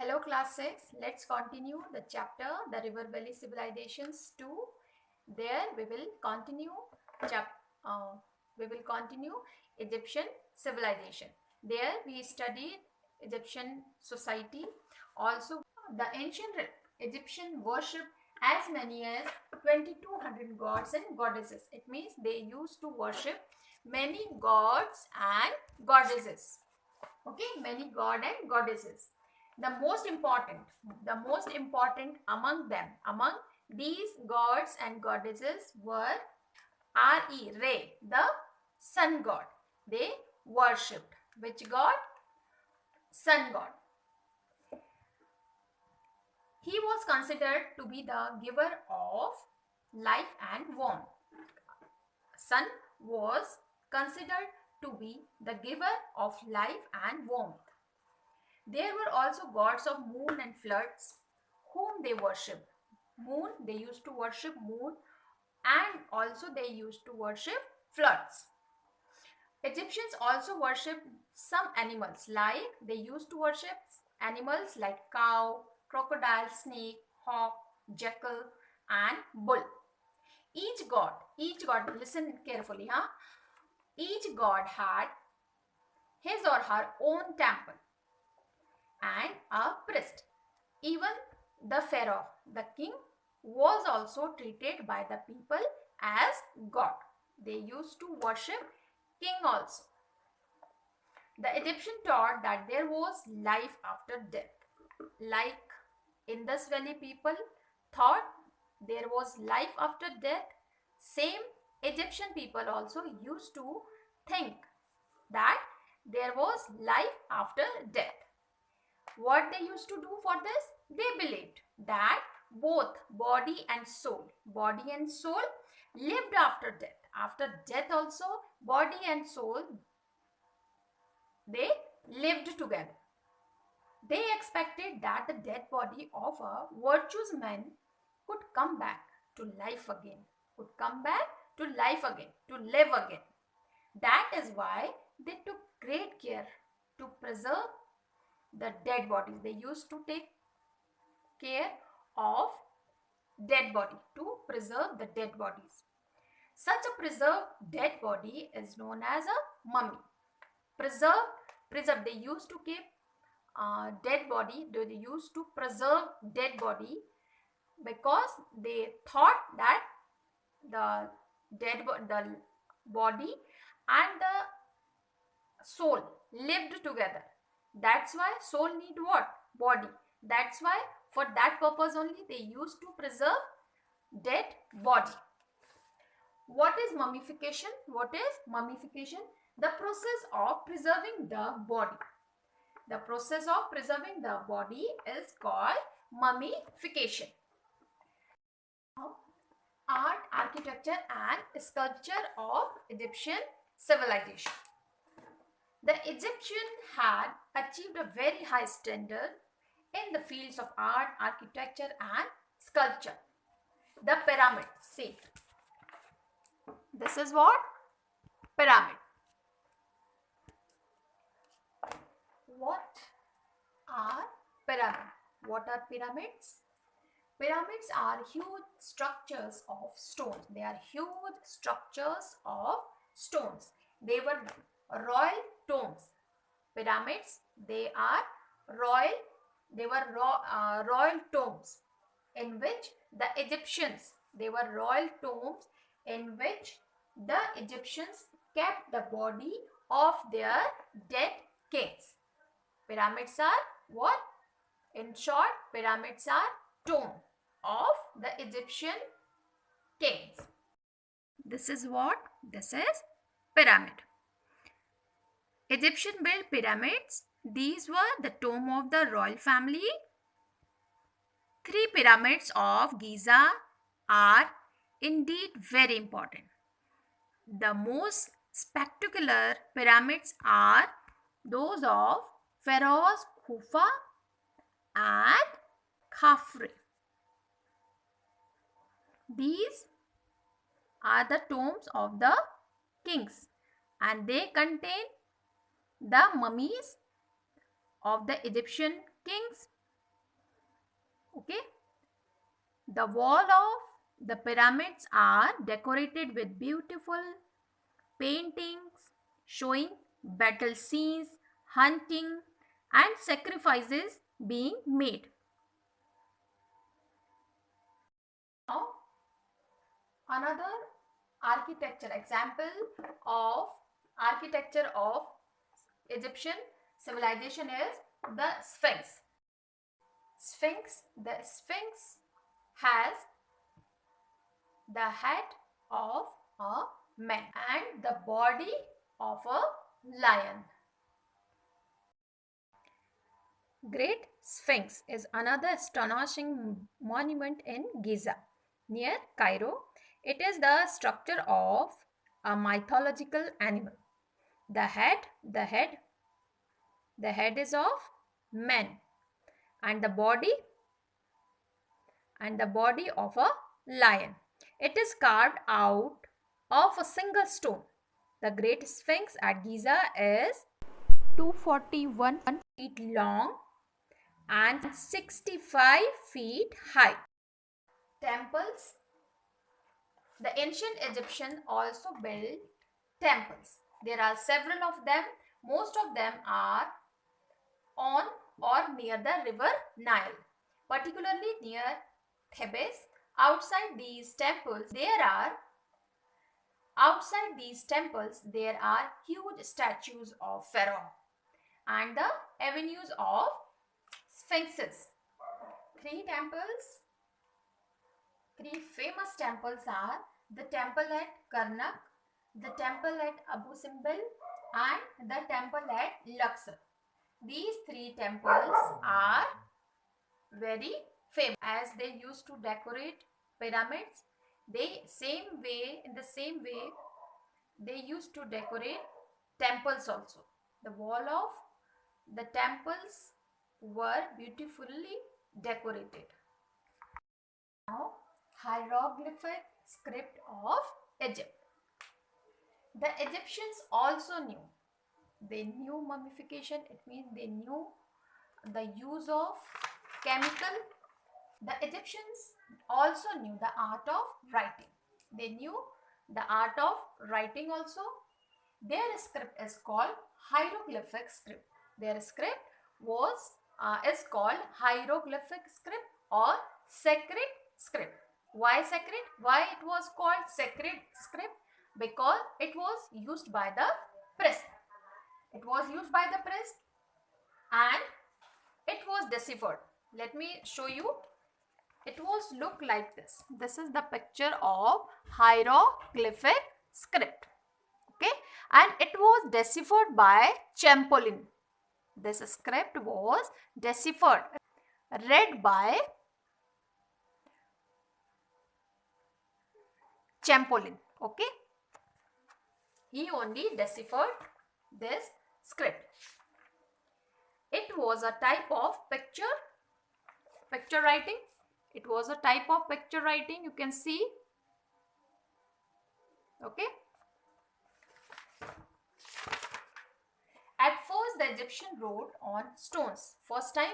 Hello class 6, let's continue the chapter The River Valley Civilizations 2. There we will continue uh, Egyptian civilization. There we studied Egyptian society. Also the ancient Egyptian worship as many as 2200 gods and goddesses. It means they used to worship many gods and goddesses. Okay, many god and goddesses. The most important among them, among these gods and goddesses were Re, the sun god. They worshipped which god? Sun god. He was considered to be the giver of life and warmth. Sun was considered to be the giver of life and warmth. There were also gods of moon and floods whom they worshipped. Moon, they used to worship moon, and also they used to worship floods. Egyptians also worshipped some animals, like they used to worship animals like cow, crocodile, snake, hawk, jackal, and bull. Each god, listen carefully, each god had his or her own temple and a priest. Even the pharaoh, the king, was also treated by the people as god. They used to worship king also. The Egyptian taught that there was life after death. Like Indus Valley people thought there was life after death, same Egyptian people also used to think that there was life after death. What they used to do for this? They believed that both body and soul lived after death. After death also, body and soul, they lived together. They expected that the dead body of a virtuous man could come back to life again, to live again. That is why they took great care to preserve the dead bodies. They used to take care of dead body, to preserve the dead bodies. Such a preserved dead body is known as a mummy. Preserve. They used to keep dead body. They used to preserve dead body because they thought that the body and the soul lived together. That's why soul need what? Body. That's why for that purpose only they used to preserve dead body. What is mummification? The process of preserving the body. The process of preserving the body is called mummification. Art, architecture and sculpture of Egyptian civilization. The Egyptian had achieved a very high standard in the fields of art, architecture and sculpture. The pyramid. See, this is what? Pyramid. What are pyramids? What are pyramids? Pyramids are huge structures of stones. They are huge structures of stones. They were royal tombs. Pyramids, they were royal tombs in which the Egyptians kept the body of their dead kings. Pyramids are what? In short, pyramids are tomb of the Egyptian kings. This is what? This is pyramid. Egyptian built pyramids. These were the tomb of the royal family. 3 pyramids of Giza are indeed very important. The most spectacular pyramids are those of pharaohs Khufu and Khafre. These are the tombs of the kings and they contain the mummies of the Egyptian kings Okay. The wall of the pyramids are decorated with beautiful paintings showing battle scenes, hunting, and sacrifices being made. Now, another architecture example of architecture of Egyptian civilization is the Sphinx. The Sphinx has the head of a man and the body of a lion. Great Sphinx is another astonishing monument in Giza, near Cairo. It is the structure of a mythological animal. The head, the head, the head is of man, and the body of a lion. It is carved out of a single stone. The Great Sphinx at Giza is 241 feet long and 65 feet high. Temples. The ancient Egyptians also built temples. There are several of them. Most of them are on or near the river Nile, particularly near Thebes. Outside these temples there are huge statues of Pharaoh and the avenues of sphinxes. Three famous temples are the temple at Karnak, the temple at Abu Simbel, and the temple at Luxor. These three temples are very famous as they used to decorate pyramids. In the same way, they used to decorate temples also. The wall of the temples were beautifully decorated. Now, hieroglyphic script of Egypt. The Egyptians also knew. They knew mummification. It means they knew the use of chemical. The Egyptians also knew the art of writing. They knew the art of writing also. Their script is called hieroglyphic script. Their script is called hieroglyphic script or sacred script. Why sacred? Why it was called sacred script? Because it was used by the priest. It was used by the priest and it was deciphered. Let me show you. It was look like this. This is the picture of hieroglyphic script. Okay, and it was deciphered by Champollion. This script was deciphered, read by Champollion. Okay, he only deciphered this script. It was a type of picture writing. It was a type of picture writing, you can see. Okay. At first, the Egyptian wrote on stones.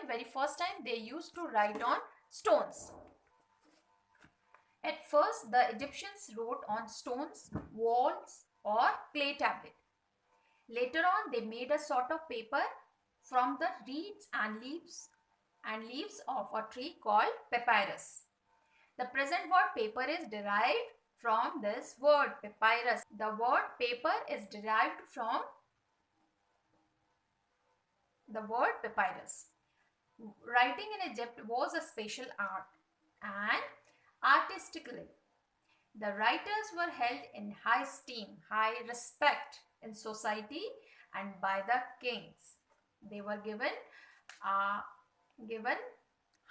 Very first time, they used to write on stones. At first, the Egyptians wrote on stones, walls, or clay tablet. Later on, they made a sort of paper from the reeds and leaves of a tree called papyrus. The present word paper is derived from this word papyrus. The word paper is derived from the word papyrus. Writing in Egypt was a special art, and artistically, the writers were held in high esteem, high respect in society and by the kings. They were given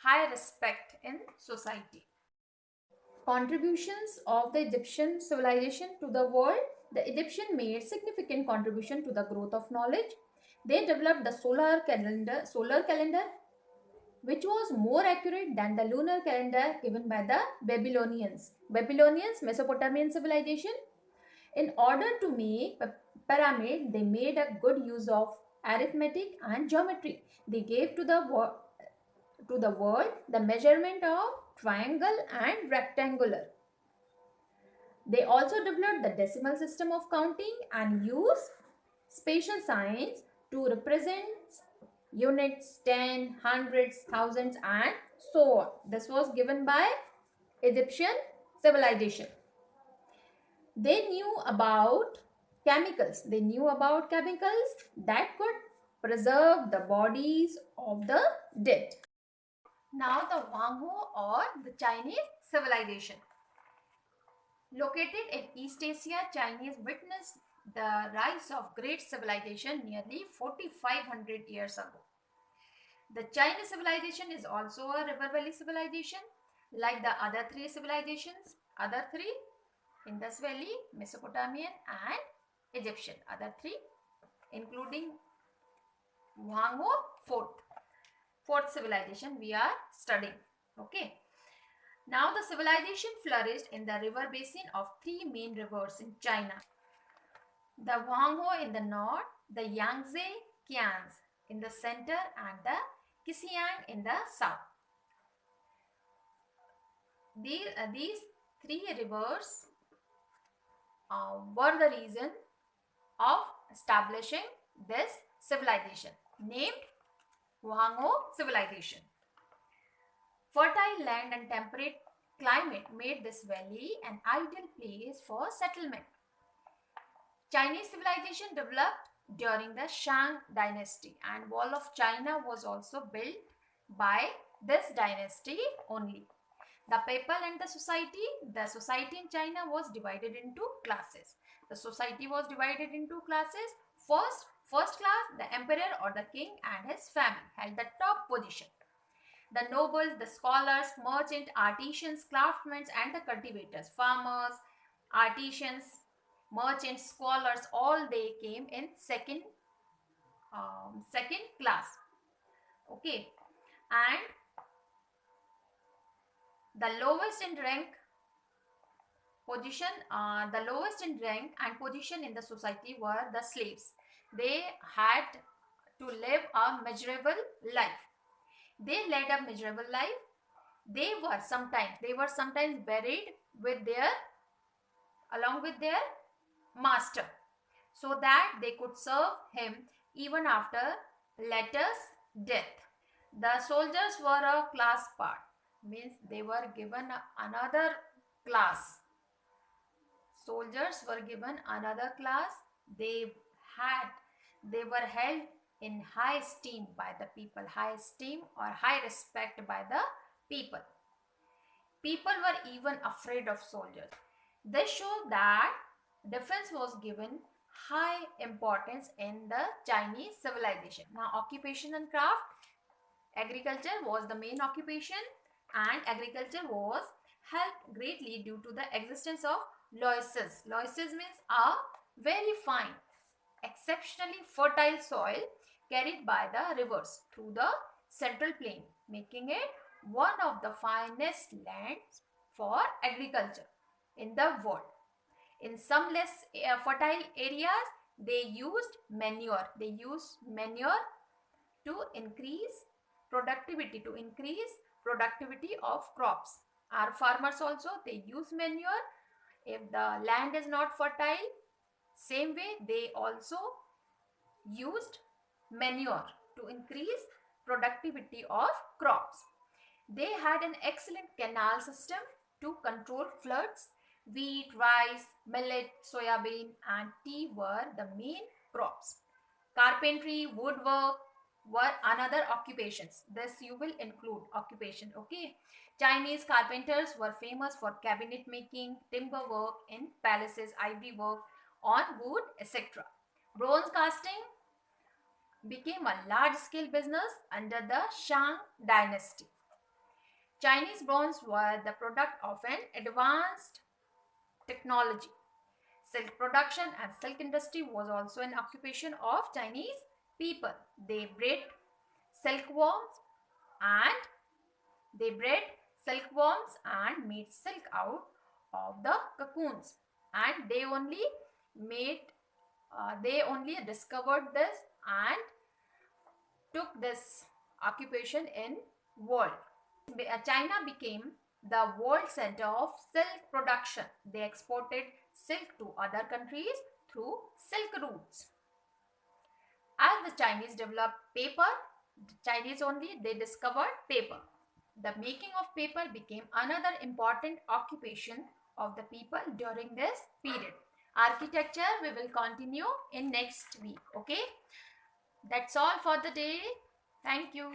high respect in society. Contributions of the Egyptian civilization to the world. The Egyptians made significant contribution to the growth of knowledge. They developed the solar calendar, which was more accurate than the lunar calendar given by the Babylonians. Mesopotamian civilization. In order to make a pyramid, they made a good use of arithmetic and geometry. They gave to the to the world the measurement of triangle and rectangular. They also developed the decimal system of counting and used spatial signs to represent units, 10, hundreds, thousands, and so on. This was given by Egyptian civilization. They knew about chemicals. They knew about chemicals that could preserve the bodies of the dead. Now the Wang Ho or the Chinese civilization. Located in East Asia, Chinese witnessed the rise of great civilization nearly 4500 years ago. The Chinese civilization is also a river valley civilization like the other three civilizations. Other three: Indus Valley, Mesopotamian and Egyptian. Other three including Wang Ho, fourth civilization we are studying. Okay. Now the civilization flourished in the river basin of three main rivers in China. The Huanghe in the north, the Yangtze Kiang in the center and the Xinjiang in the south. These three rivers were the reason of establishing this civilization named Huanghe civilization. Fertile land and temperate climate made this valley an ideal place for settlement. Chinese civilization developed during the Shang dynasty, and Wall of China was also built by this dynasty only. The people and the society in China was divided into classes. The society was divided into classes. First class, the emperor or the king and his family held the top position. The nobles, the scholars, merchants, artisans, craftsmen and the cultivators, farmers, artisans, merchants, scholars, all they came in second class. Okay, and the lowest in rank and position in the society were the slaves. They had to live a miserable life. They led a miserable life. They were sometimes buried along with their master, so that they could serve him even after latter's death. The soldiers were a class part, means they were given another class. Soldiers were given another class. They were held in high esteem by the people, high esteem or high respect by the people. People were even afraid of soldiers. This shows that defense was given high importance in the Chinese civilization. Now, occupation and craft. Agriculture was the main occupation, and agriculture was helped greatly due to the existence of loess. Loess means a very fine, exceptionally fertile soil carried by the rivers through the central plain, making it one of the finest lands for agriculture in the world. In some less fertile areas, they used manure. They used manure to increase productivity, of crops. Our farmers also, they use manure. If the land is not fertile, same way they also used manure to increase productivity of crops. They had an excellent canal system to control floods. Wheat, rice, millet, soybean and tea were the main crops. Carpentry, woodwork were another occupations. This you will include occupation. Okay. Chinese carpenters were famous for cabinet making, timber work in palaces, ivory work on wood, etc. Bronze casting became a large-scale business under the Shang dynasty. Chinese bronze were the product of an advanced technology. Silk production and silk industry was also an occupation of Chinese people. They bred silkworms and made silk out of the cocoons. And they only discovered this and took this occupation in world. China became the world center of silk production. They exported silk to other countries through silk routes. As the Chinese developed paper, the Chinese only, they discovered paper. The making of paper became another important occupation of the people during this period. Architecture we will continue in next week. Okay, that's all for the day. Thank you.